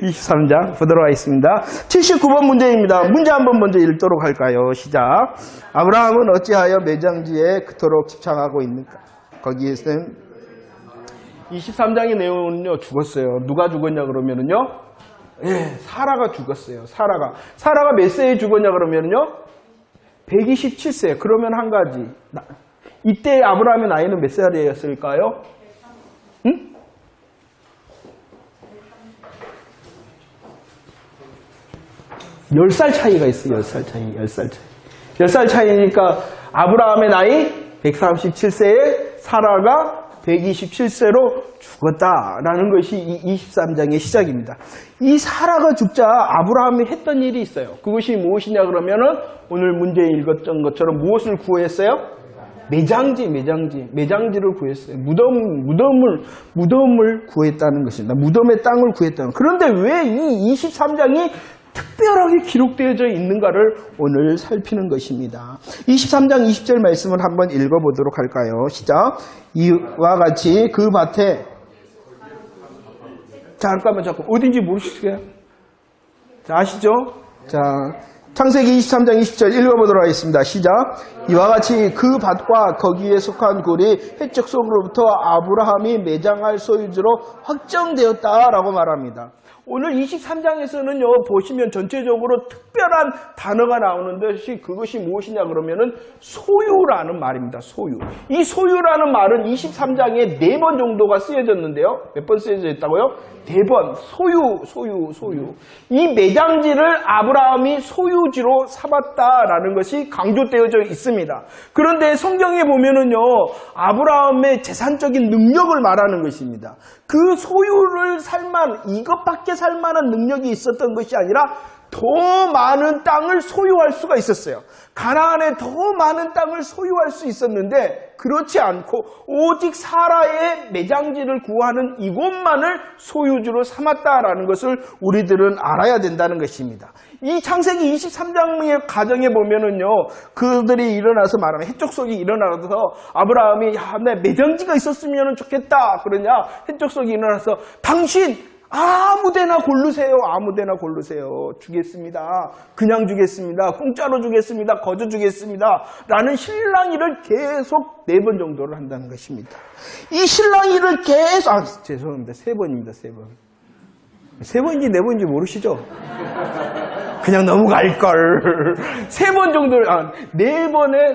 23장 보도록 하겠습니다. 79번 문제입니다. 문제 한번 먼저 읽도록 할까요? 시작. 아브라함은 어찌하여 매장지에 그토록 집착하고 있는가? 거기에서는 23장의 내용은요, 죽었어요. 누가 죽었냐 그러면은요, 사라가 죽었어요. 사라가 몇 세에 죽었냐 그러면은요, 127세. 그러면 한 가지. 이때 아브라함의 나이는 몇 살이었을까요? 응? 10살 차이가 있어요. 10살 차이니까 아브라함의 나이 137세에 사라가 127세로 죽었다라는 것이 이 23장의 시작입니다. 이 사라가 죽자 아브라함이 했던 일이 있어요. 그것이 무엇이냐 그러면은 오늘 문제에 읽었던 것처럼 무엇을 구했어요? 매장지를 구했어요. 무덤을 구했다는 것입니다. 무덤의 땅을 구했다는. 그런데 왜 이 23장이 특별하게 기록되어져 있는가를 오늘 살피는 것입니다. 23장 20절 말씀을 한번 읽어보도록 할까요? 시작. 이와 같이 그 밭에, 잠깐만 어딘지 모르시겠어요? 자, 아시죠? 자, 창세기 23장 20절 읽어보도록 하겠습니다. 시작. 이와 같이 그 밭과 거기에 속한 굴이 헷적 속으로부터 아브라함이 매장할 소유지로 확정되었다라고 말합니다. 오늘 23장에서는요, 보시면 전체적으로 특별한 단어가 나오는 것이 그것이 무엇이냐 그러면은 소유라는 말입니다. 소유. 이 소유라는 말은 23장에 4번 정도가 쓰여졌는데요. 몇 번 쓰여져 있다고요? 4번. 소유. 이 매장지를 아브라함이 소유지로 삼았다라는 것이 강조되어져 있습니다. 그런데 성경에 보면은요, 아브라함의 재산적인 능력을 말하는 것입니다. 그 소유를 이것밖에 살 만한 능력이 있었던 것이 아니라 더 많은 땅을 소유할 수가 있었어요. 가나안에 더 많은 땅을 소유할 수 있었는데 그렇지 않고 오직 사라의 매장지를 구하는 이곳만을 소유지로 삼았다라는 것을 우리들은 알아야 된다는 것입니다. 이 창세기 23장의 가정에 보면은요, 그들이 일어나서 말하면 헷적 속이 일어나서 아브라함이 내 매장지가 있었으면 좋겠다 그러냐, 헷적 속이 일어나서 당신 아무데나 고르세요. 주겠습니다. 그냥 주겠습니다. 공짜로 주겠습니다. 거저 주겠습니다. 라는 실랑이를 계속 4번 정도를 한다는 것입니다. 이 실랑이를 계속, 죄송합니다. 3번입니다. 3번. 3번인지 4번인지 모르시죠? 그냥 넘어갈걸. 3번 정도를, 4번의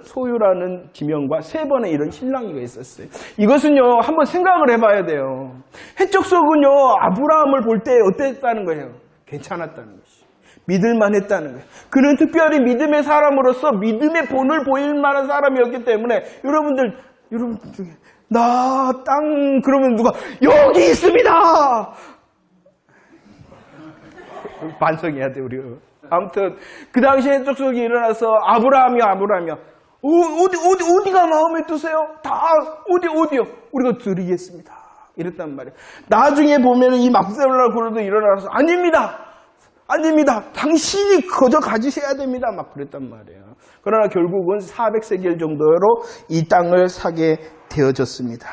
소유라는 지명과 3번의 이런 실랑이가 있었어요. 이것은요, 한번 생각을 해봐야 돼요. 헷적 속은요, 아브라함을 볼 때 어땠다는 거예요? 괜찮았다는 것이. 믿을만 했다는 거예요. 그는 특별히 믿음의 사람으로서 믿음의 본을 보일 만한 사람이었기 때문에 여러분들 중에 나 땅 그러면 누가 여기 있습니다. 반성해야 돼 우리. 아무튼 그 당시에 헷적 속이 일어나서 아브라함이요. 어디가 마음에 드세요? 다 어디요? 우리가 드리겠습니다. 이랬단 말이에요. 나중에 보면은 이 막셀라 고르도 일어나서 아닙니다. 당신이 거저 가지셔야 됩니다. 막 그랬단 말이에요. 그러나 결국은 400세겔 정도로 이 땅을 사게 되어졌습니다.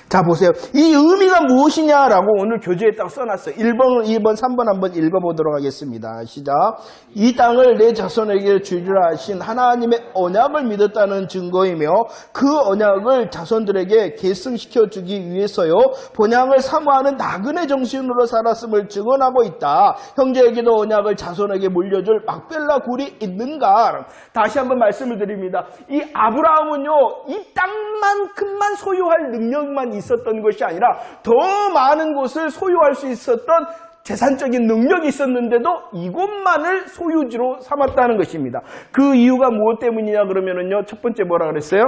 자, 보세요. 이 의미가 무엇이냐라고 오늘 교재에 딱 써놨어요. 1번, 2번, 3번 한번 읽어보도록 하겠습니다. 시작. 이 땅을 내 자손에게 주리라 하신 하나님의 언약을 믿었다는 증거이며 그 언약을 자손들에게 계승시켜 주기 위해서요, 본향을 사모하는 나그네 정신으로 살았음을 증언하고 있다. 형제에게도 언약을 자손에게 물려줄 막벨라 굴이 있는가? 다시 한번 말씀을 드립니다. 이 아브라함은요, 이 땅만큼만 소유할 능력만 있었던 것이 아니라 더 많은 곳을 소유할 수 있었던 재산적인 능력이 있었는데도 이곳만을 소유지로 삼았다는 것입니다. 그 이유가 무엇 때문이냐 그러면은요, 첫 번째 뭐라 그랬어요?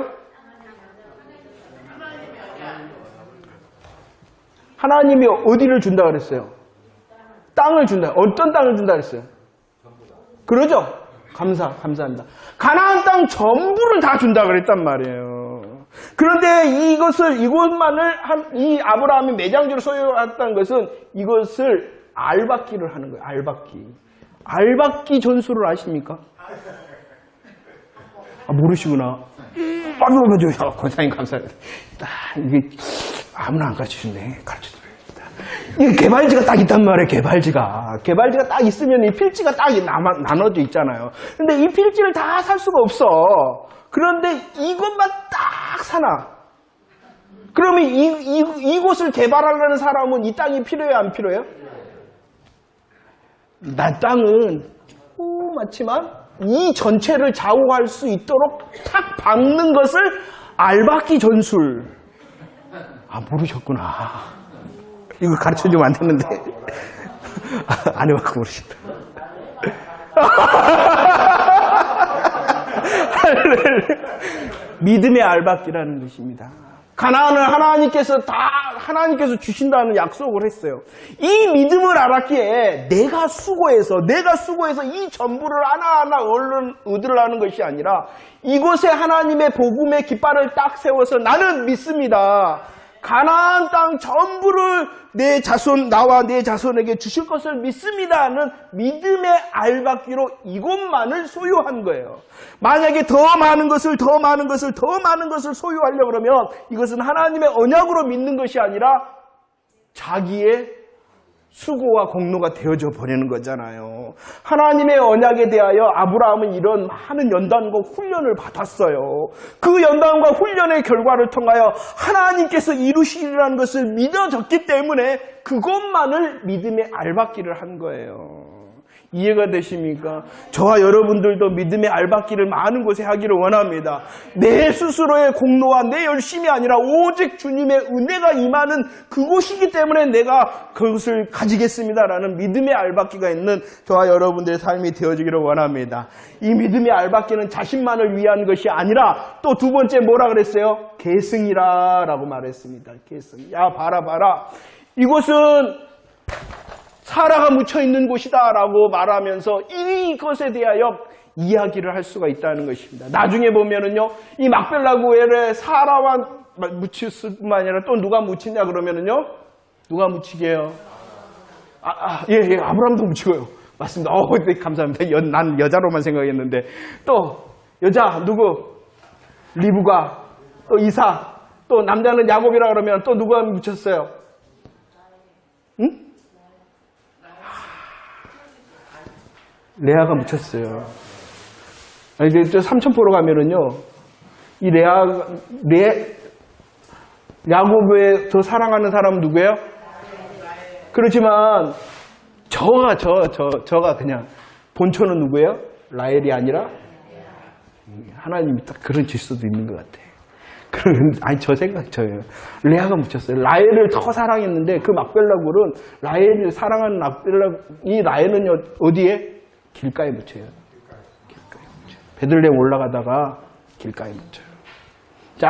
하나님이 어디를 준다 그랬어요? 땅을 준다. 어떤 땅을 준다 그랬어요? 그러죠? 감사합니다. 가나안 땅 전부를 다 준다 그랬단 말이에요. 그런데 이곳만을 이 아브라함이 매장지로 소유했다는 것은 이것을 알박기를 하는 거예요. 알박기 전술을 아십니까? 모르시구나. 권사님 감사합니다. 이게 아무나 안 가르쳐주네. 가르쳐드립니다. 이 개발지가 딱 있단 말이에요, 개발지가. 개발지가 딱 있으면 이 필지가 딱 나눠져 있잖아요. 근데 이 필지를 다 살 수가 없어. 그런데 이것만 딱 사나. 그러면 이곳을 개발하려는 사람은 이 땅이 필요해요, 안 필요해요? 나 땅은 조그맣지만 이 전체를 좌우할 수 있도록 탁 박는 것을 알박기 전술. 아, 모르셨구나. 이거 가르쳐주면 안 되는데. 안 해봤고 모르신다. 믿음의 알박기라는 것입니다. 가나안을 하나님께서 주신다는 약속을 했어요. 이 믿음을 알았기에 내가 수고해서 이 전부를 하나하나 얻으려는 것이 아니라 이곳에 하나님의 복음의 깃발을 딱 세워서 나는 믿습니다. 가나안 땅 전부를 나와 내 자손에게 주실 것을 믿습니다는 믿음의 알박기로 이곳만을 소유한 거예요. 만약에 더 많은 것을 소유하려고 그러면 이것은 하나님의 언약으로 믿는 것이 아니라 자기의 수고와 공로가 되어져 버리는 거잖아요. 하나님의 언약에 대하여 아브라함은 이런 많은 연단과 훈련을 받았어요. 그 연단과 훈련의 결과를 통하여 하나님께서 이루시리라는 것을 믿어졌기 때문에 그것만을 믿음의 알박기를 한 거예요. 이해가 되십니까? 저와 여러분들도 믿음의 알박기를 많은 곳에 하기를 원합니다. 내 스스로의 공로와 내 열심이 아니라 오직 주님의 은혜가 임하는 그곳이기 때문에 내가 그것을 가지겠습니다라는 믿음의 알박기가 있는 저와 여러분들의 삶이 되어지기를 원합니다. 이 믿음의 알박기는 자신만을 위한 것이 아니라 또 두 번째 뭐라 그랬어요? 계승이라 라고 말했습니다. 계승. 야, 봐라. 이곳은 사라가 묻혀있는 곳이다 라고 말하면서 이것에 대하여 이야기를 할 수가 있다는 것입니다. 나중에 보면은요, 이 막벨라구엘에 사라와 묻힐 뿐만 아니라 또 누가 묻히냐 그러면은요, 누가 묻히게요? 예, 아브라함도 묻히고요. 맞습니다. 네, 감사합니다. 난 여자로만 생각했는데, 또 여자 누구? 리브가, 또 이삭, 또 남자는 야곱이라 그러면 또 누가 묻혔어요? 응? 레아가 묻혔어요. 아니, 저 삼천포로 가면은요, 이 야곱의 더 사랑하는 사람은 누구예요? 그렇지만, 저가 그냥, 본초는 누구예요? 라헬이 아니라, 하나님이 딱 그런 질서도 있는 것 같아. 아니, 저예요. 레아가 묻혔어요. 라헬을 더 사랑했는데, 그 막벨라굴은 라헬을 사랑하는 이 라헬은 어디에? 길가에 묻혀요. 베들레헴 올라가다가 길가에 묻혀요. 자,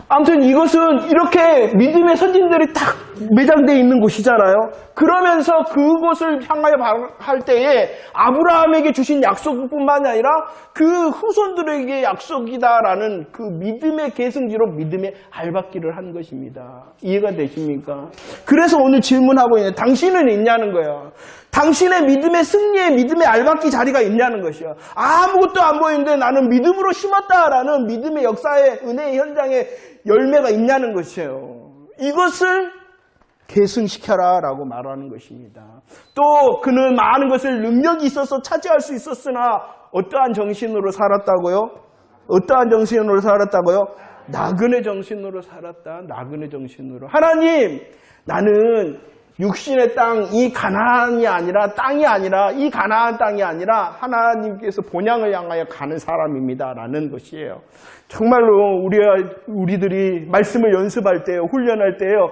아무튼 이것은 이렇게 믿음의 선진들이 딱 매장되어 있는 곳이잖아요. 그러면서 그곳을 향하여 할 때에 아브라함에게 주신 약속뿐만이 아니라 그 후손들에게 약속이다라는 그 믿음의 계승지로 믿음의 알박기를 한 것입니다. 이해가 되십니까? 그래서 오늘 질문하고 있는 당신은 있냐는 거예요. 당신의 믿음의 승리에 믿음의 알박기 자리가 있냐는 것이요. 아무것도 안 보이는데 나는 믿음으로 심었다라는 믿음의 역사의 은혜의 현장에 열매가 있냐는 것이에요. 이것을 계승시켜라 라고 말하는 것입니다. 또 그는 많은 것을 능력이 있어서 차지할 수 있었으나 어떠한 정신으로 살았다고요? 어떠한 정신으로 살았다고요? 나그네 정신으로 살았다. 나그네 정신으로. 하나님, 나는 육신의 땅, 이 가나안이 아니라 이 가나안 땅이 아니라 하나님께서 본향을 향하여 가는 사람입니다. 라는 것이에요. 정말로 우리들이 말씀을 연습할 때요, 훈련할 때요,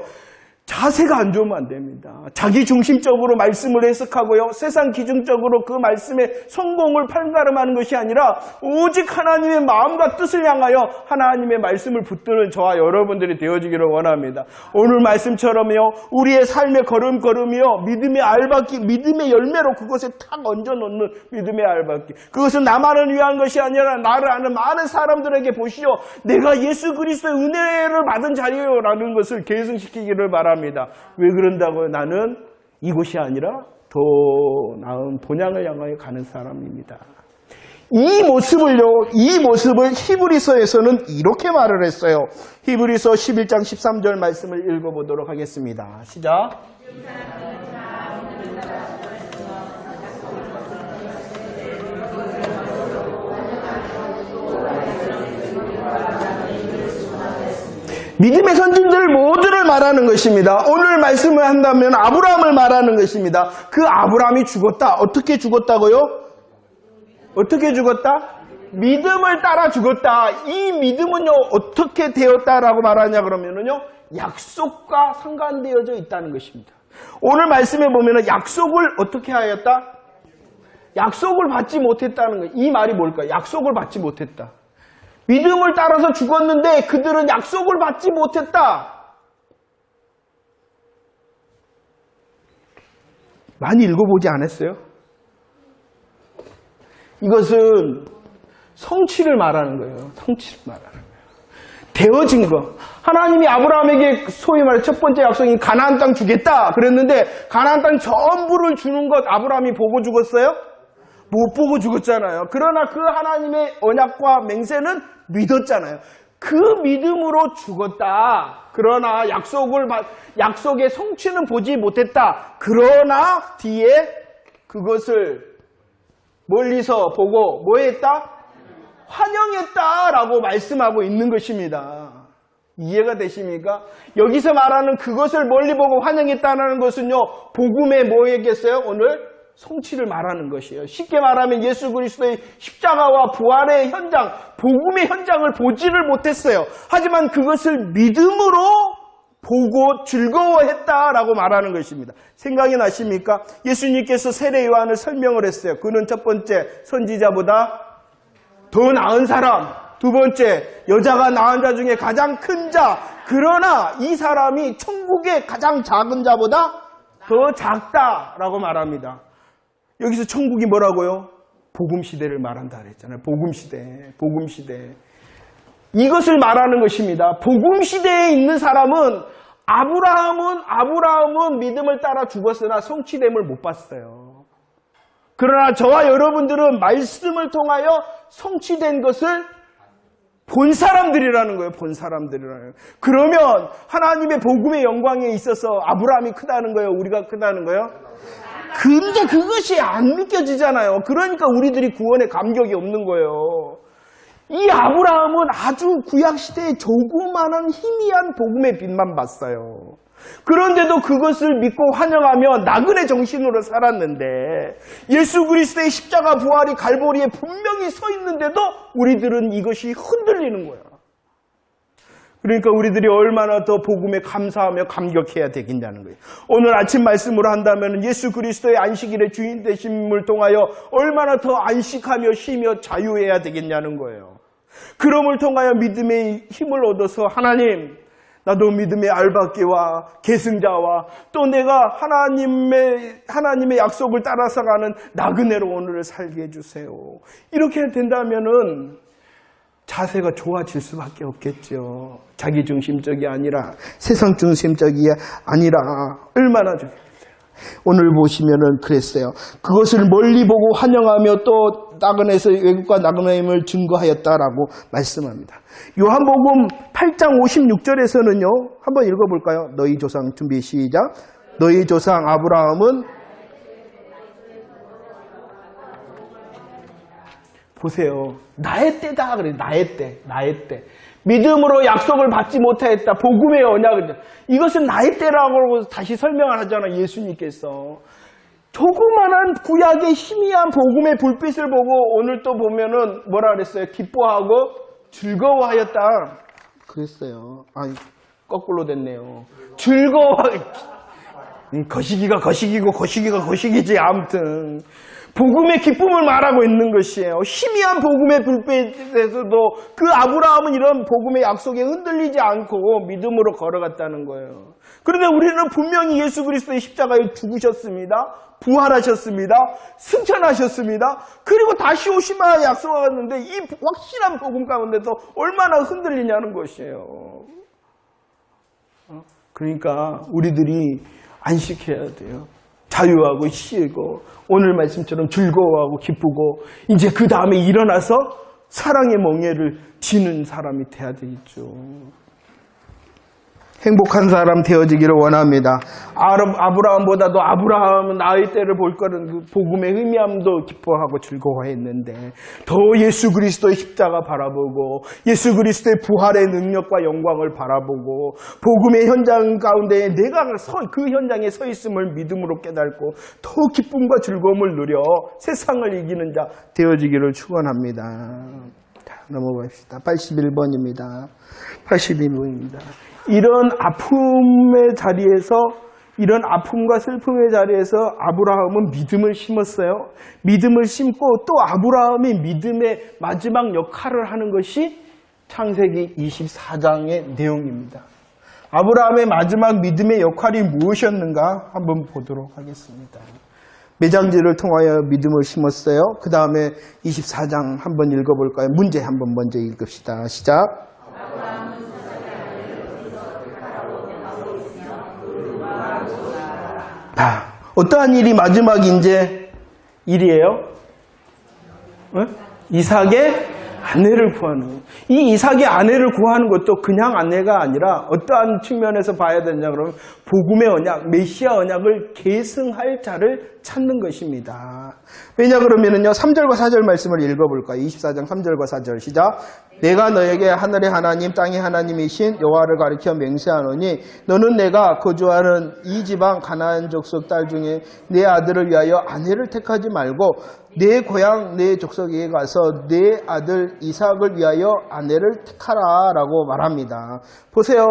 자세가 안 좋으면 안 됩니다. 자기 중심적으로 말씀을 해석하고요, 세상 기준적으로 그 말씀의 성공을 판가름하는 것이 아니라 오직 하나님의 마음과 뜻을 향하여 하나님의 말씀을 붙드는 저와 여러분들이 되어지기를 원합니다. 오늘 말씀처럼요, 우리의 삶의 걸음걸음이요, 믿음의 알박기, 믿음의 열매로 그것에 탁 얹어놓는 믿음의 알박기. 그것은 나만을 위한 것이 아니라 나를 아는 많은 사람들에게 보시오, 내가 예수 그리스도의 은혜를 받은 자리요 라는 것을 계승시키기를 바랍니다. 왜 그런다고요? 나는 이곳이 아니라 더 나은 본향을 향하여 가는 사람입니다. 이 모습을 히브리서에서는 이렇게 말을 했어요. 히브리서 11장 13절 말씀을 읽어보도록 하겠습니다. 시작. 믿음의 선진들 모두를 말하는 것입니다. 오늘 말씀을 한다면 아브라함을 말하는 것입니다. 그 아브라함이 죽었다. 어떻게 죽었다고요? 어떻게 죽었다? 믿음을 따라 죽었다. 이 믿음은요, 어떻게 되었다라고 말하냐 그러면은요, 약속과 상관되어져 있다는 것입니다. 오늘 말씀에 보면은 약속을 어떻게 하였다? 약속을 받지 못했다는 거예요. 이 말이 뭘까요? 약속을 받지 못했다. 믿음을 따라서 죽었는데 그들은 약속을 받지 못했다. 많이 읽어보지 않았어요? 이것은 성취를 말하는 거예요. 성취를 말하는 거예요. 되어진 거. 하나님이 아브라함에게 소위 말해 첫 번째 약속인 가나안 땅 주겠다 그랬는데 가나안 땅 전부를 주는 것 아브라함이 보고 죽었어요? 못 보고 죽었잖아요. 그러나 그 하나님의 언약과 맹세는 믿었잖아요. 그 믿음으로 죽었다. 그러나 약속의 성취는 보지 못했다. 그러나 뒤에 그것을 멀리서 보고 뭐 했다? 환영했다라고 말씀하고 있는 것입니다. 이해가 되십니까? 여기서 말하는 그것을 멀리 보고 환영했다는 것은요, 복음의 뭐였겠어요? 오늘 성취를 말하는 것이에요. 쉽게 말하면 예수 그리스도의 십자가와 부활의 현장, 복음의 현장을 보지를 못했어요. 하지만 그것을 믿음으로 보고 즐거워했다라고 말하는 것입니다. 생각이 나십니까? 예수님께서 세례 요한을 설명을 했어요. 그는 첫 번째 선지자보다 더 나은 사람, 두 번째 여자가 낳은 자 중에 가장 큰 자. 그러나 이 사람이 천국의 가장 작은 자보다 더 작다라고 말합니다. 여기서 천국이 뭐라고요? 복음시대를 말한다 그랬잖아요. 복음시대. 이것을 말하는 것입니다. 복음시대에 있는 사람은 아브라함은 믿음을 따라 죽었으나 성취됨을 못 봤어요. 그러나 저와 여러분들은 말씀을 통하여 성취된 것을 본 사람들이라는 거예요. 본 사람들이라는 거예요. 그러면 하나님의 복음의 영광에 있어서 아브라함이 크다는 거예요? 우리가 크다는 거예요? 근데 그것이 안 느껴지잖아요. 그러니까 우리들이 구원에 감격이 없는 거예요. 이 아브라함은 아주 구약시대의 조그마한 희미한 복음의 빛만 봤어요. 그런데도 그것을 믿고 환영하며 나그네 정신으로 살았는데 예수 그리스도의 십자가 부활이 갈보리에 분명히 서 있는데도 우리들은 이것이 흔들리는 거야. 그러니까 우리들이 얼마나 더 복음에 감사하며 감격해야 되겠냐는 거예요. 오늘 아침 말씀으로 한다면 예수 그리스도의 안식일의 주인 되심을 통하여 얼마나 더 안식하며 쉬며 자유해야 되겠냐는 거예요. 그럼을 통하여 믿음의 힘을 얻어서 하나님, 나도 믿음의 알박기와 계승자와 또 내가 하나님의 약속을 따라서 가는 나그네로 오늘을 살게 해주세요. 이렇게 된다면은 자세가 좋아질 수밖에 없겠죠. 자기중심적이 아니라 세상중심적이 아니라 얼마나 좋겠어요. 오늘 보시면은 그랬어요. 그것을 멀리 보고 환영하며 또 나그네에서 외국과 나그네임을 증거하였다라고 말씀합니다. 요한복음 8장 56절에서는요. 한번 읽어볼까요? 너희 조상 준비 시작. 너희 조상 아브라함은 보세요. 나의 때다 그래. 나의 때. 믿음으로 약속을 받지 못하였다. 복음의 언약을. 이것은 나의 때라고 다시 설명을 하잖아. 예수님께서. 조그만한 구약의 희미한 복음의 불빛을 보고 오늘 또 보면은 뭐라 그랬어요? 기뻐하고 즐거워하였다. 그랬어요. 거꾸로 됐네요. 거시기가 거시기고 거시기가 거시기지. 아무튼. 복음의 기쁨을 말하고 있는 것이에요. 희미한 복음의 불빛에서도 그 아브라함은 이런 복음의 약속에 흔들리지 않고 믿음으로 걸어갔다는 거예요. 그런데 우리는 분명히 예수 그리스도의 십자가에 죽으셨습니다. 부활하셨습니다. 승천하셨습니다. 그리고 다시 오시마 약속하는데 이 확실한 복음 가운데서 얼마나 흔들리냐는 것이에요. 그러니까 우리들이 안식해야 돼요. 자유하고 쉬고 오늘 말씀처럼 즐거워하고 기쁘고 이제 그 다음에 일어나서 사랑의 멍에를 지는 사람이 돼야 되겠죠. 행복한 사람 되어지기를 원합니다. 아브라함보다도 아브라함은 나의 때를 볼 거는 그 복음의 의미함도 기뻐하고 즐거워했는데 더 예수 그리스도의 십자가 바라보고 예수 그리스도의 부활의 능력과 영광을 바라보고 복음의 현장 가운데 내가 그 현장에 서 있음을 믿음으로 깨닫고 더 기쁨과 즐거움을 누려 세상을 이기는 자 되어지기를 축원합니다. 자, 넘어갑시다. 81번입니다. 82번입니다. 이런 아픔의 자리에서 이런 아픔과 슬픔의 자리에서 아브라함은 믿음을 심었어요. 믿음을 심고 또 아브라함이 믿음의 마지막 역할을 하는 것이 창세기 24장의 내용입니다. 아브라함의 마지막 믿음의 역할이 무엇이었는가 한번 보도록 하겠습니다. 매장지를 통하여 믿음을 심었어요. 그 다음에 24장 한번 읽어볼까요? 문제 한번 먼저 읽읍시다. 시작. 어떠한 일이 마지막 이제 일이에요? 이삭의 아내를 구하는 거예요. 이 이삭의 아내를 구하는 것도 그냥 아내가 아니라 어떠한 측면에서 봐야 되냐 그러면 복음의 언약, 메시아 언약을 계승할 자를 찾는 것입니다. 왜냐 그러면은요 3절과 4절 말씀을 읽어볼까요? 24장 3절과 4절 시작. 내가 너에게 하늘의 하나님 땅의 하나님이신 여호와를 가리켜 맹세하노니 너는 내가 거주하는 이 지방 가나안 족속 딸 중에 내 아들을 위하여 아내를 택하지 말고 내 고향 내 족속에 가서 내 아들 이삭을 위하여 아내를 택하라 라고 말합니다. 보세요.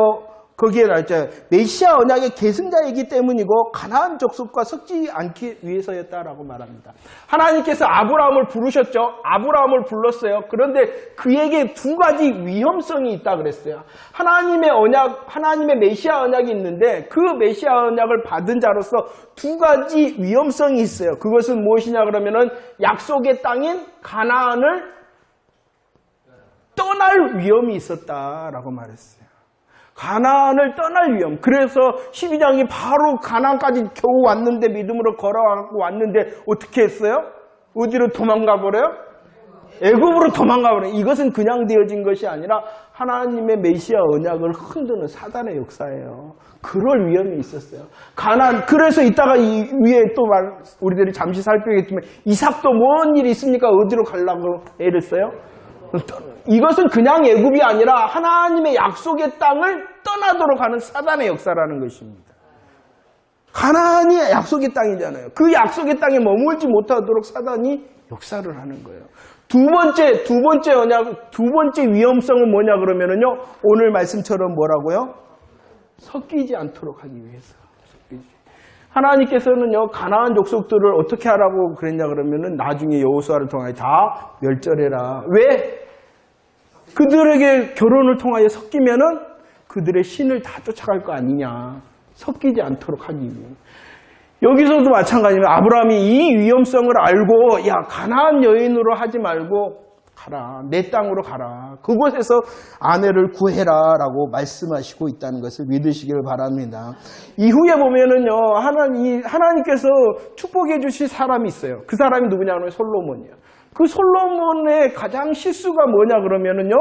거기에 나있죠. 메시아 언약의 계승자이기 때문이고 가나안 족속과 섞지 않기 위해서였다라고 말합니다. 하나님께서 아브라함을 부르셨죠. 아브라함을 불렀어요. 그런데 그에게 두 가지 위험성이 있다 그랬어요. 하나님의 언약, 하나님의 메시아 언약이 있는데 그 메시아 언약을 받은 자로서 두 가지 위험성이 있어요. 그것은 무엇이냐 그러면은 약속의 땅인 가나안을 떠날 위험이 있었다라고 말했어요. 가나안을 떠날 위험. 그래서 12장이 바로 가나안까지 겨우 왔는데 믿음으로 걸어가고 왔는데 어떻게 했어요? 어디로 도망가 버려요? 애굽으로 도망가 버려요. 이것은 그냥 되어진 것이 아니라 하나님의 메시아 언약을 흔드는 사단의 역사예요. 그럴 위험이 있었어요. 가나안. 그래서 이따가 이 위에 또 우리들이 잠시 살펴보겠지만 이삭도 뭔 일이 있습니까? 어디로 가려고 애를 써요? 이것은 그냥 애굽이 아니라 하나님의 약속의 땅을 떠나도록 하는 사단의 역사라는 것입니다. 가나안이 약속의 땅이잖아요. 그 약속의 땅에 머물지 못하도록 사단이 역사를 하는 거예요. 두 번째 위험성은 뭐냐 그러면은요. 오늘 말씀처럼 뭐라고요? 섞이지 않도록 하기 위해서. 하나님께서는요, 가나안 족속들을 어떻게 하라고 그랬냐 그러면은 나중에 여호수아를 통하여 다 멸절해라. 왜? 그들에게 결혼을 통하여 섞이면은 그들의 신을 다 쫓아갈 거 아니냐. 섞이지 않도록 하기 위해. 여기서도 마찬가지입니다. 아브라함이 이 위험성을 알고 야 가나안 여인으로 하지 말고 가라. 내 땅으로 가라. 그곳에서 아내를 구해라 라고 말씀하시고 있다는 것을 믿으시길 바랍니다. 이후에 보면은요. 하나님께서 축복해 주실 사람이 있어요. 그 사람이 누구냐 하면 솔로몬이에요. 그 솔로몬의 가장 실수가 뭐냐 그러면은요.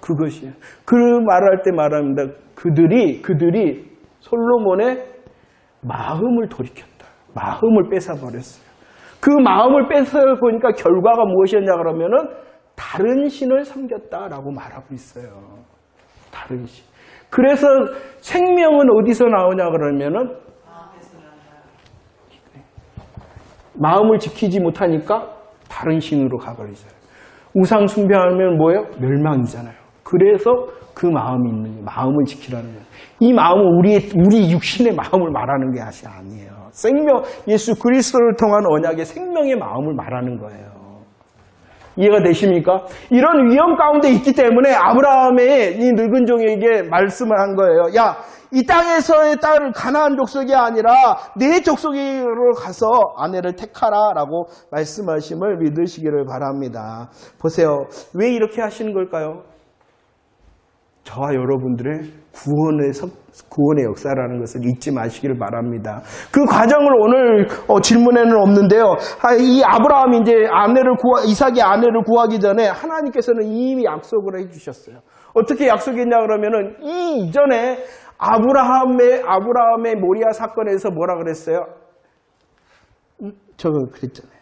그것이에요. 그 말할 때 말합니다. 그들이 솔로몬의 마음을 돌이켰다. 마음을 뺏어버렸어요. 그 마음을 뺏어보니까 결과가 무엇이었냐 그러면은 다른 신을 섬겼다라고 말하고 있어요. 다른 신. 그래서 생명은 어디서 나오냐 그러면은 마음을 지키지 못하니까 다른 신으로 가버리잖아요. 우상 숭배하면 뭐예요? 멸망이잖아요. 그래서 그 마음이 있는 마음을 지키라는 거예요. 이 마음은 우리 육신의 마음을 말하는 게 아니에요. 생명, 예수 그리스도를 통한 언약의 생명의 마음을 말하는 거예요. 이해가 되십니까? 이런 위험 가운데 있기 때문에 아브라함의 이 늙은 종에게 말씀을 한 거예요. 야, 이 땅에서의 딸을 가나안 족속이 아니라 내 족속으로 가서 아내를 택하라 라고 말씀하심을 믿으시기를 바랍니다. 보세요. 왜 이렇게 하시는 걸까요? 저와 여러분들의 구원의 역사라는 것을 잊지 마시기를 바랍니다. 그 과정을 오늘 질문에는 없는데요. 이 아브라함이 이제 이삭의 아내를 구하기 전에 하나님께서는 이미 약속을 해주셨어요. 어떻게 약속했냐 그러면은 이 이전에 아브라함의 모리아 사건에서 뭐라 그랬어요? 저거 그랬잖아요.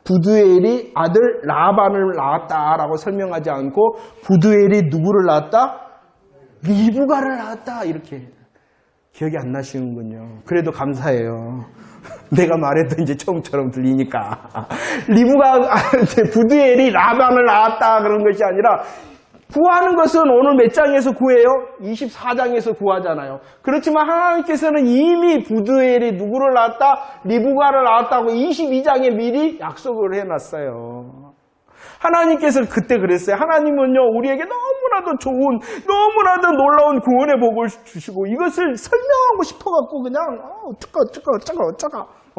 부두엘이 아들 라반을 낳았다라고 설명하지 않고 부두엘이 누구를 낳았다? 리브가를 낳았다. 이렇게 기억이 안 나시는군요. 그래도 감사해요. 내가 말해도 이제 처음처럼 들리니까. 부두엘이 라반을 낳았다 그런 것이 아니라 구하는 것은 오늘 몇 장에서 구해요? 24장에서 구하잖아요. 그렇지만 하나님께서는 이미 부두엘이 누구를 낳았다? 리브가를 낳았다고 22장에 미리 약속을 해놨어요. 하나님께서 그때 그랬어요. 하나님은요, 우리에게 너무나도 좋은, 너무나도 놀라운 구원의 복을 주시고 이것을 설명하고 싶어갖고 그냥 어쩌고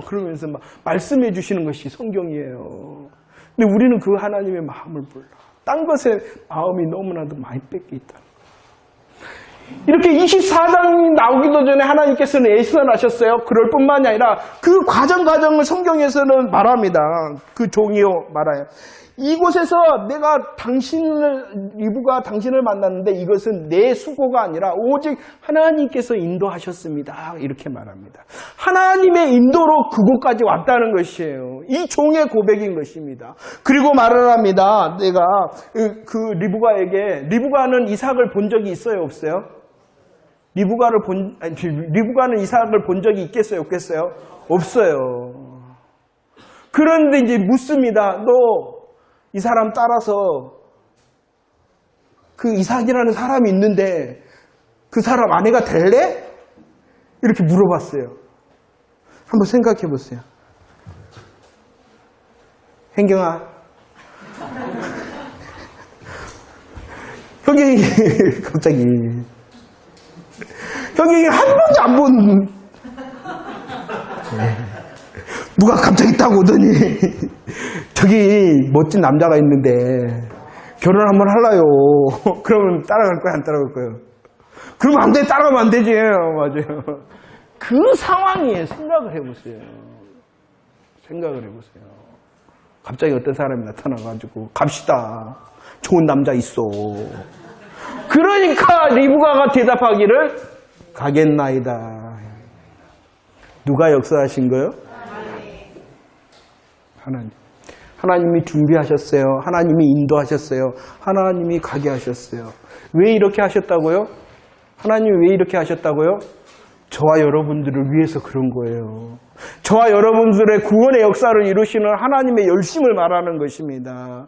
그러면서 막 말씀해 주시는 것이 성경이에요. 근데 우리는 그 하나님의 마음을 몰라. 딴 것에 마음이 너무나도 많이 뺏겨 있다. 이렇게 24장이 나오기도 전에 하나님께서는 예선하셨어요. 그럴 뿐만이 아니라 그 과정을 성경에서는 말합니다. 그 종이요 말아요. 이곳에서 내가 리브가 당신을 만났는데 이것은 내 수고가 아니라 오직 하나님께서 인도하셨습니다. 이렇게 말합니다. 하나님의 인도로 그곳까지 왔다는 것이에요. 이 종의 고백인 것입니다. 그리고 말을 합니다. 내가 리브가는 이삭을 본 적이 있어요? 없어요? 리브가는 이삭을 본 적이 있겠어요? 없겠어요? 없어요. 그런데 이제 묻습니다. 너 이 사람 따라서 그 이삭이라는 사람이 있는데 그 사람 아내가 될래? 이렇게 물어봤어요. 한번 생각해 보세요. hen경아, 형이 갑자기 형이 한 번도 안 본 누가 갑자기 딱 오더니 저기 멋진 남자가 있는데 결혼 한번 할라요. 그러면 따라갈 거야, 안 따라갈 거예요? 그러면 안 돼, 따라가면 안 되지. 맞아요. 그 상황이에요. 생각을 해보세요. 갑자기 어떤 사람이 나타나가지고 갑시다. 좋은 남자 있어. 그러니까 리브가가 대답하기를 가겠나이다. 누가 역사하신 거요? 하나님이 준비하셨어요. 하나님이 인도하셨어요. 하나님이 가게 하셨어요. 왜 이렇게 하셨다고요? 하나님이 왜 이렇게 하셨다고요? 저와 여러분들을 위해서 그런 거예요. 저와 여러분들의 구원의 역사를 이루시는 하나님의 열심을 말하는 것입니다.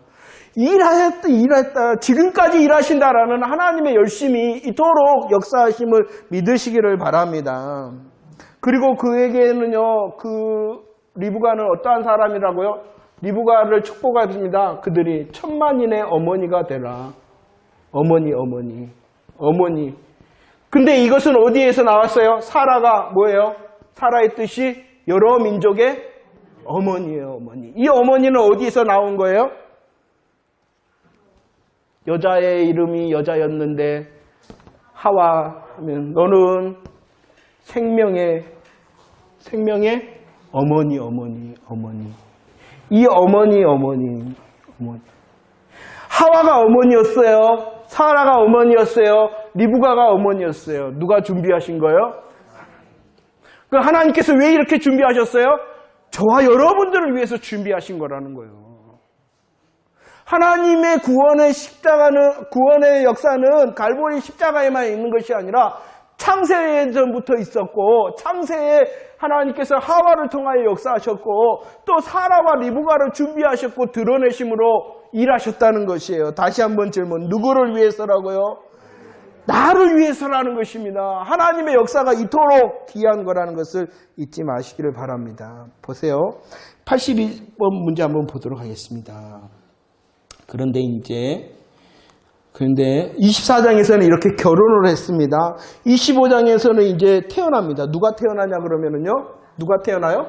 일했다. 지금까지 일하신다라는 하나님의 열심이 이토록 역사하심을 믿으시기를 바랍니다. 그리고 그에게는요, 리브가는 어떠한 사람이라고요? 리브가를 축복하십니다. 그들이 천만인의 어머니가 되라. 어머니. 근데 이것은 어디에서 나왔어요? 사라가 뭐예요? 사라의 뜻이 여러 민족의 어머니예요, 어머니. 이 어머니는 어디에서 나온 거예요? 여자의 이름이 여자였는데 하와 하면 너는 생명의 어머니. 이 어머니. 하와가 어머니였어요. 사라가 어머니였어요. 리브가가 어머니였어요. 누가 준비하신 거예요? 그 하나님께서 왜 이렇게 준비하셨어요? 저와 여러분들을 위해서 준비하신 거라는 거예요. 하나님의 구원의 역사는 갈보리 십자가에만 있는 것이 아니라 창세 전부터 있었고, 창세에 하나님께서 하와를 통하여 역사하셨고, 또 사라와 리브가를 준비하셨고 드러내심으로 일하셨다는 것이에요. 다시 한번 질문, 누구를 위해서라고요? 나를 위해서라는 것입니다. 하나님의 역사가 이토록 귀한 거라는 것을 잊지 마시기를 바랍니다. 보세요. 82번 문제 한번 보도록 하겠습니다. 그런데 24장에서는 이렇게 결혼을 했습니다. 25장에서는 이제 태어납니다. 누가 태어나냐 그러면은요? 누가 태어나요?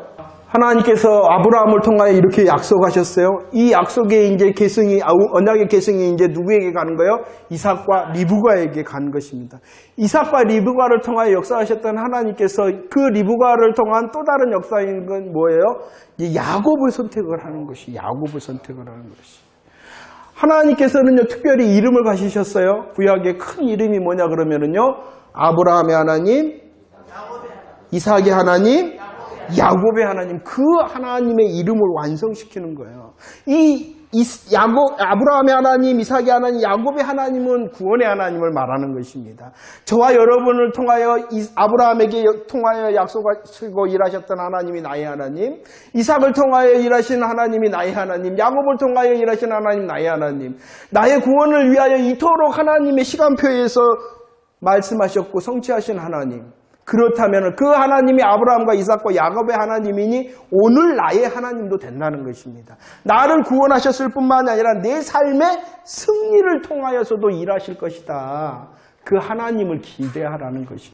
하나님께서 아브라함을 통하여 이렇게 약속하셨어요. 이 약속의 이제 계승이, 언약의 계승이 이제 누구에게 가는 거예요? 이삭과 리브가에게 가는 것입니다. 이삭과 리브가를 통하여 역사하셨던 하나님께서 그 리브가를 통한 또 다른 역사인 건 뭐예요? 야곱을 선택을 하는 것이, 야곱을 선택을 하는 것이. 하나님께서는요, 특별히 이름을 가지셨어요. 구약의 큰 이름이 뭐냐 그러면은요, 아브라함의 하나님, 이삭의 하나님, 야곱의 하나님, 그 하나님의 이름을 완성시키는 거예요. 아브라함의 하나님, 이삭의 하나님, 야곱의 하나님은 구원의 하나님을 말하는 것입니다. 저와 여러분을 통하여 아브라함에게 통하여 약속하시고 일하셨던 하나님이 나의 하나님, 이삭을 통하여 일하신 하나님이 나의 하나님, 야곱을 통하여 일하신 하나님 나의 하나님, 나의 구원을 위하여 이토록 하나님의 시간표에서 말씀하셨고 성취하신 하나님. 그렇다면 그 하나님이 아브라함과 이삭과 야곱의 하나님이니 오늘 나의 하나님도 된다는 것입니다. 나를 구원하셨을 뿐만 아니라 내 삶의 승리를 통하여서도 일하실 것이다. 그 하나님을 기대하라는 것입니다.